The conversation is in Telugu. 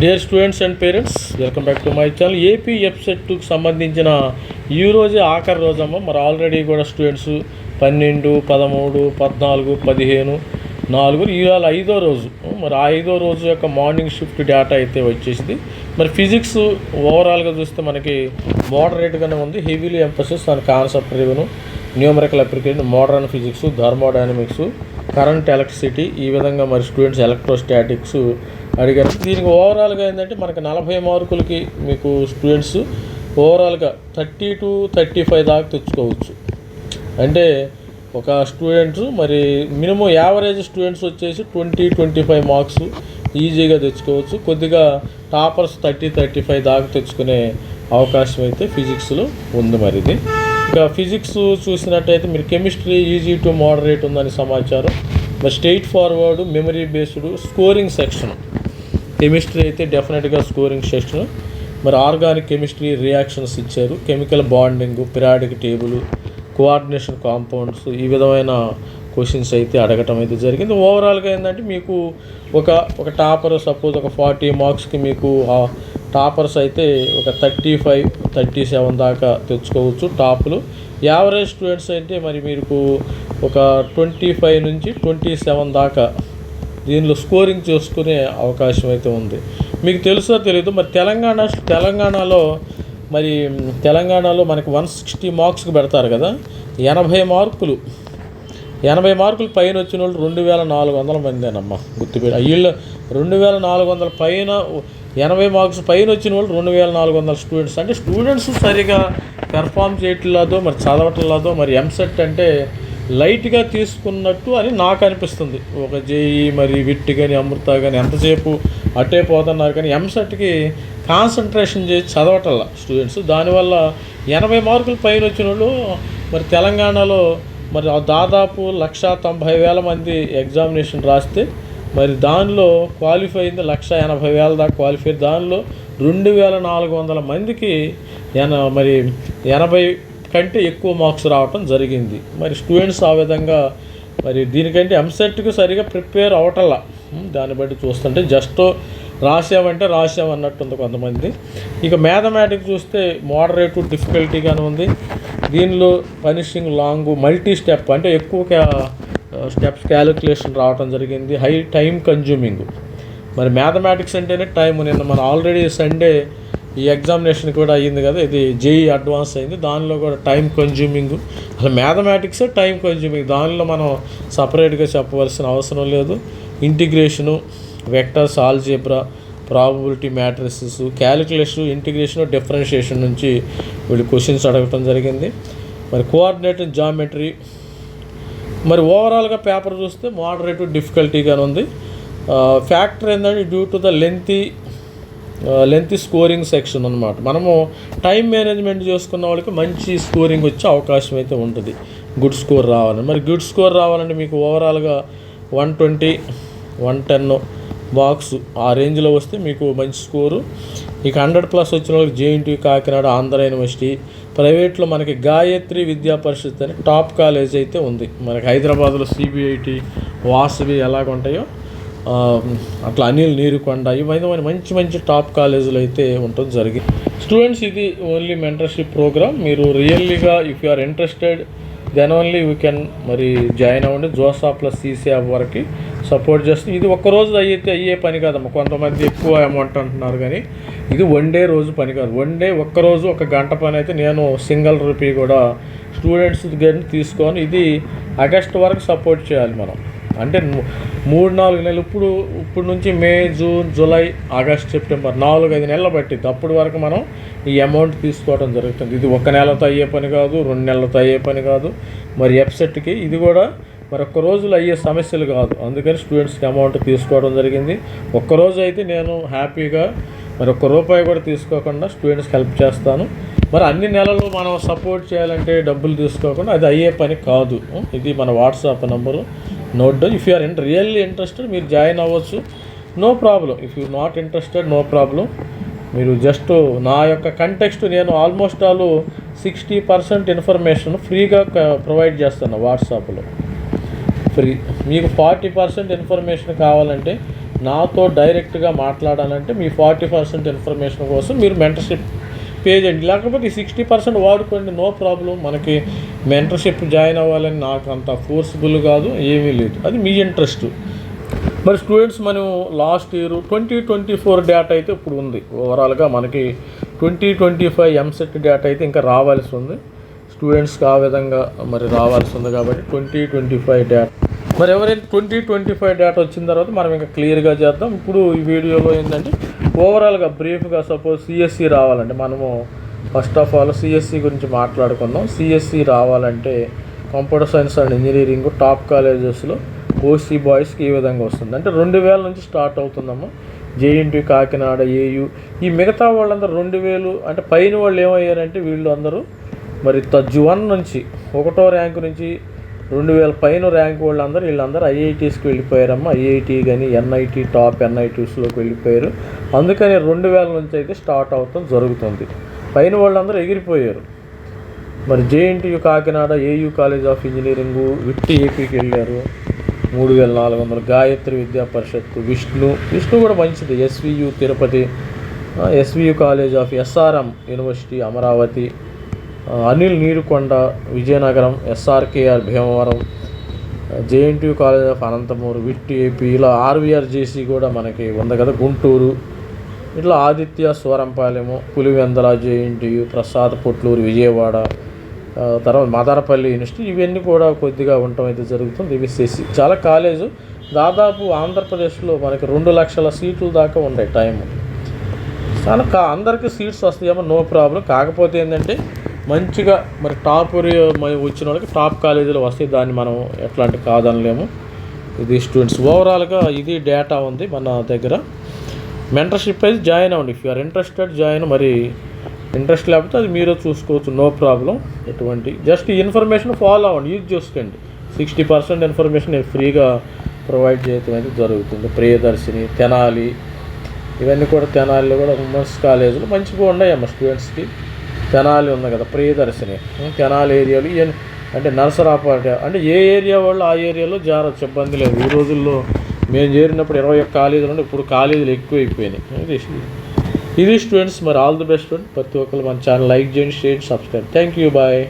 Dear students and parents, welcome back to my channel. AP ఎఫ్సెట్కి సంబంధించిన ఈ రోజే ఆఖరి రోజమ్మ. మరి ఆల్రెడీ కూడా స్టూడెంట్స్ 12, 13, 14, 15, 4 ఇవాళ 5వ రోజు. మరి ఆ 5వ రోజు యొక్క మార్నింగ్ షిఫ్ట్ డేటా అయితే వచ్చేసింది. మరి ఫిజిక్స్ ఓవరాల్గా చూస్తే మనకి మోడరేట్గానే ఉంది. Heavily emphasis on concept review, numerical application, modern physics, thermodynamics, current electricity, ఈ విధంగా మరి స్టూడెంట్స్ ఎలక్ట్రోస్టాటిక్స్ అడిగారు. దీనికి ఓవరాల్గా ఏంటంటే మనకి 40 మార్కులకి మీకు స్టూడెంట్స్ ఓవరాల్గా 30 to 35 దాకా తెచ్చుకోవచ్చు. అంటే ఒక స్టూడెంట్స్ మరి మినిమం యావరేజ్ స్టూడెంట్స్ వచ్చేసి 20-25 మార్క్స్ ఈజీగా తెచ్చుకోవచ్చు. కొద్దిగా టాపర్స్ 30-35 దాకా తెచ్చుకునే అవకాశం అయితే ఫిజిక్స్లో ఉంది. మరి ఇది ఇక ఫిజిక్స్ చూసినట్టయితే మీరు కెమిస్ట్రీ ఈజీ టు మోడరేట్ ఉందని సమాచారం. మరి straight forward, memory based, scoring section. Chemistry అయితే డెఫినెట్గా స్కోరింగ్ సెక్షన్. మరి ఆర్గానిక్ కెమిస్ట్రీ రియాక్షన్స్ ఇచ్చారు, chemical bonding, పిరాడిక్ table, coordination compounds, ఈ విధమైన క్వశ్చన్స్ అయితే అడగటం అయితే జరిగింది. ఓవరాల్గా ఏంటంటే మీకు ఒక టాపర్ సపోజ్ ఒక 40 మార్క్స్కి మీకు టాపర్స్ అయితే ఒక 35-37 దాకా తెచ్చుకోవచ్చు టాప్లు. యావరేజ్ స్టూడెంట్స్ అయితే మరి మీకు ఒక 25 నుంచి 27 దాకా దీనిలో స్కోరింగ్ చేసుకునే అవకాశం అయితే ఉంది. మీకు తెలుసో తెలియదు, మరి తెలంగాణలో మనకి 160 మార్క్స్కి పెడతారు కదా. 80 మార్కులు పైన వచ్చిన వాళ్ళు 2400 మందేనమ్మా, గుర్తుపెట్టి. వీళ్ళు 2400 పైన 80 మార్క్స్ పైన వచ్చిన వాళ్ళు 2400 స్టూడెంట్స్. అంటే స్టూడెంట్స్ సరిగా పెర్ఫామ్ చేయట్లేదో, మరి చదవట్లేదో, మరి ఎంసెట్ అంటే లైట్గా తీసుకున్నట్టు అని నాకు అనిపిస్తుంది. ఒక జేఈ మరి విట్ కానీ అమృత కానీ ఎంతసేపు అట్టే పోతున్నారు, కానీ ఎంసెట్కి కాన్సన్ట్రేషన్ చేసి చదవటల్లా స్టూడెంట్స్. దానివల్ల 80 మార్కులు పైన వచ్చిన వాళ్ళు మరి తెలంగాణలో మరి దాదాపు 190,000 మంది ఎగ్జామినేషన్ రాస్తే మరి దానిలో క్వాలిఫై అయింది 180,000 దాకా క్వాలిఫై. దానిలో 2400 మందికి మరి 80 కంటే ఎక్కువ మార్క్స్ రావటం జరిగింది. మరి స్టూడెంట్స్ ఆ విధంగా మరి దీనికంటే ఎంసెట్కి సరిగా ప్రిపేర్ అవటల్లా. దాన్ని బట్టి చూస్తుంటే జస్ట్ రాసామన్నట్టుంది కొంతమంది. ఇక మ్యాథమెటిక్స్ చూస్తే మోడరేట్ డిఫికల్టీగానే ఉంది. దీనిలో పనిషింగ్ లాంగ్, మల్టీ స్టెప్ అంటే ఎక్కువ స్టెప్స్ క్యాలిక్యులేషన్ రావడం జరిగింది. High time consuming. మరి మ్యాథమెటిక్స్ అంటేనే టైం. నిన్న మన ఆల్రెడీ సండే ఈ ఎగ్జామినేషన్ కూడా అయ్యింది కదా, ఇది జేఈ అడ్వాన్స్ అయింది. దానిలో కూడా టైం కన్జ్యూమింగ్. అసలు మ్యాథమెటిక్సే టైం కన్జ్యూమింగ్, దానిలో మనం సపరేట్గా చెప్పవలసిన అవసరం లేదు. Integration, vectors, algebra, probability matrices, calculation, integration, differentiation నుంచి వీళ్ళు క్వశ్చన్స్ అడగటం జరిగింది. మరి కోఆర్డినేటెడ్ జామెట్రీ. మరి ఓవరాల్గా పేపర్ చూస్తే మోడరేటివ్ డిఫికల్టీగానే ఉంది. ఫ్యాక్టర్ ఏంటంటే due to the lengthy scoring section అనమాట. మనము టైం మేనేజ్మెంట్ చేసుకున్న వాళ్ళకి మంచి స్కోరింగ్ వచ్చే అవకాశం అయితే ఉంటుంది, గుడ్ స్కోర్ రావాలని. మరి గుడ్ స్కోర్ రావాలంటే మీకు ఓవరాల్గా 120, 110 మార్క్స్ ఆ రేంజ్లో వస్తే మీకు మంచి స్కోరు. ఇక 100+ వచ్చిన వాళ్ళకి జేఎన్టీయూ, కాకినాడ, ఆంధ్ర యూనివర్సిటీ, ప్రైవేట్లో మనకి గాయత్రి విద్యా పరిషత్ అని టాప్ కాలేజ్ అయితే ఉంది. మనకి హైదరాబాద్లో సిబిఐటి, వాసవి ఎలాగుంటాయో అట్లా అనిల్ నీరుకొండ, ఇవన్నీ మంచి టాప్ కాలేజీలు అయితే ఉంటుంది జరిగింది. స్టూడెంట్స్, ఇది ఓన్లీ మెంటర్షిప్ ప్రోగ్రామ్. మీరు రియల్లీగా if you are interested then only you can మరి జాయిన్ అవ్వండి. జోసా ప్లస్ సీసీ యాప్ వరకు సపోర్ట్ చేస్తుంది. ఇది ఒక్కరోజు అయ్యే పని కాదమ్మా. కొంతమంది ఎక్కువ అమౌంట్ అంటున్నారు, కానీ ఇది రోజు పని కాదు. ఒక్కరోజు 1 గంట పని అయితే నేను సింగిల్ రూపీ కూడా స్టూడెంట్స్ దగ్గర తీసుకొని ఇది ఆగస్ట్ వరకు సపోర్ట్ చేయాలి మనం. అంటే 3-4 నెలలు, ఇప్పుడు నుంచి మే, జూన్, జూలై, ఆగస్ట్, సెప్టెంబర్ 4-5 నెలలు పట్టింది. అప్పటి వరకు మనం ఈ అమౌంట్ తీసుకోవడం జరుగుతుంది. ఇది 1 నెలతో అయ్యే పని కాదు, 2 నెలలతో అయ్యే పని కాదు. మరి ఎఫ్సెట్కి ఇది కూడా మరి ఒక్క రోజులో అయ్యే సమస్యలు కాదు. అందుకని స్టూడెంట్స్కి అమౌంట్ తీసుకోవడం జరిగింది. ఒక్కరోజు అయితే నేను హ్యాపీగా మరి ₹1 కూడా తీసుకోకుండా స్టూడెంట్స్కి హెల్ప్ చేస్తాను. మరి అన్ని నెలలు మనం సపోర్ట్ చేయాలంటే డబ్బులు తీసుకోకుండా అది అయ్యే పని కాదు. ఇది మన WhatsApp number, note down. If you are really interested మీరు జాయిన్ అవ్వచ్చు, no problem. If you not interested, no problem. మీరు జస్ట్ నా యొక్క కంటెక్స్ట్ నేను ఆల్మోస్ట్ 60% ఇన్ఫర్మేషన్ ఫ్రీగా ప్రొవైడ్ చేస్తాను వాట్సాప్లో, ఫ్రీ. మీకు 40% ఇన్ఫర్మేషన్ కావాలంటే నాతో డైరెక్ట్గా మాట్లాడాలంటే మీ 40% ఇన్ఫర్మేషన్ కోసం మీరు మెంటర్షిప్ పే చేయండి. లేకపోతే ఈ 60% వాడుకోండి, నో ప్రాబ్లం. మనకి మెంటర్షిప్ జాయిన్ అవ్వాలని నాకు అంత ఫోర్స్ఫుల్ కాదు, ఏమీ లేదు, అది మీ ఇంట్రెస్ట్. మరి స్టూడెంట్స్ మనం లాస్ట్ ఇయర్ 2024 డేటా అయితే ఇప్పుడు ఉంది. ఓవరాల్గా మనకి 2025 ఎంసెట్ డేటా అయితే ఇంకా రావాల్సి ఉంది స్టూడెంట్స్కి, ఆ విధంగా మరి రావాల్సి ఉంది. కాబట్టి 2025 డేటా మరి ఎవరైనా 2025 డేటా వచ్చిన తర్వాత మనం ఇంకా క్లియర్గా చేద్దాం. ఇప్పుడు ఈ వీడియోలో ఏంటంటే ఓవరాల్గా బ్రీఫ్గా సపోజ్ సిఎస్సి రావాలంటే మనము ఫస్ట్ ఆఫ్ ఆల్ సిఎస్సి గురించి మాట్లాడుకుందాం. సిఎస్సి రావాలంటే computer science and engineering top కాలేజెస్లో ఓసీ బాయ్స్కి ఈ విధంగా వస్తుంది. అంటే 2000 నుంచి స్టార్ట్ అవుతుందమ్మా. జేఎన్టీ, కాకినాడ, ఏయూ, ఈ మిగతా వాళ్ళందరూ 2000 అంటే పైన వాళ్ళు ఏమయ్యారంటే వీళ్ళు అందరూ మరి తజ్జు1 నుంచి 1వ ర్యాంకు నుంచి 2000 పైన ర్యాంక్ వీళ్ళందరూ ఐఐటీస్కి వెళ్ళిపోయారమ్మా. ఐఐటీ కానీ ఎన్ఐటీ టాప్ ఎన్ఐటీస్లోకి వెళ్ళిపోయారు. అందుకని 2000 నుంచి అయితే స్టార్ట్ అవుతాం జరుగుతుంది. పైన వాళ్ళందరూ ఎగిరిపోయారు. మరి JNTU Kakinada, AU college of engineering, VIT ఏపీకి వెళ్ళారు 3400, గాయత్రి విద్యా పరిషత్తు, విష్ణు కూడా మంచిది, SVU Tirupati, SVU college of SRM university Amaravati, Anil Neerukonda Vizianagaram, SRKR Bhimavaram, JNTU college of Anantapur, VIT AP, ఇలా ఆర్వీఆర్జేసీ కూడా మనకి ఉంది కదా గుంటూరు, ఇట్లా ఆదిత్య సూరంపాలెము, పులివెందల జేఎన్టీయు, ప్రసాద్ పొట్లూరు విజయవాడ, తర్వాత మదనపల్లి యూనివర్సిటీ, ఇవన్నీ కూడా కొద్దిగా ఉండటం అయితే జరుగుతుంది. ఇవి సెసి చాలా కాలేజు దాదాపు ఆంధ్రప్రదేశ్లో మనకి 2 లక్షల సీట్లు దాకా ఉన్నాయి టైము. చాలా అందరికీ సీట్స్ వస్తాయేమో, నో ప్రాబ్లం. కాకపోతే ఏంటంటే మంచిగా మరి టాప్ వచ్చిన వాళ్ళకి టాప్ కాలేజీలో వస్తాయి, దాన్ని మనం ఎట్లాంటి కాదనలేము. ఇది స్టూడెంట్స్ ఓవరాల్గా ఇది డేటా ఉంది మన దగ్గర. మెంటర్షిప్ అయితే జాయిన్ అవ్వండి, if you are interested join. మరి ఇంట్రెస్ట్ లేకపోతే అది మీరే చూసుకోవచ్చు, నో ప్రాబ్లం. ఎటువంటి జస్ట్ ఇన్ఫర్మేషన్ ఫాలో అవ్వండి, యూజ్ చేసుకోండి. 60% ఇన్ఫర్మేషన్ నేను ఫ్రీగా ప్రొవైడ్ చేయడం అయితే జరుగుతుంది. ప్రియదర్శిని, తెనాలి, ఇవన్నీ కూడా తెనాలిలో కూడా ఉమెన్స్ కాలేజీలు మంచిగా ఉన్నాయమ్మ స్టూడెంట్స్కి. తెనాలి ఉంది కదా ప్రియదర్శిని, తెనాలి ఏరియాలో అంటే నరసరాపేట, అంటే ఏ ఏరియా వాళ్ళు ఆ ఏరియాలో జారచ్చు, ఇబ్బంది లేదు. ఈ రోజుల్లో మేము చేరినప్పుడు 21 కాలేజీలు ఉంటే ఇప్పుడు కాలేజీలు ఎక్కువ అయిపోయినాయి. ఇది స్టూడెంట్స్. మరి ఆల్ ది బెస్ట్ స్టూడెంట్. ప్రతి ఒక్కరు మన ఛానల్ లైక్ చేయండి, share, subscribe. Thank you, bye.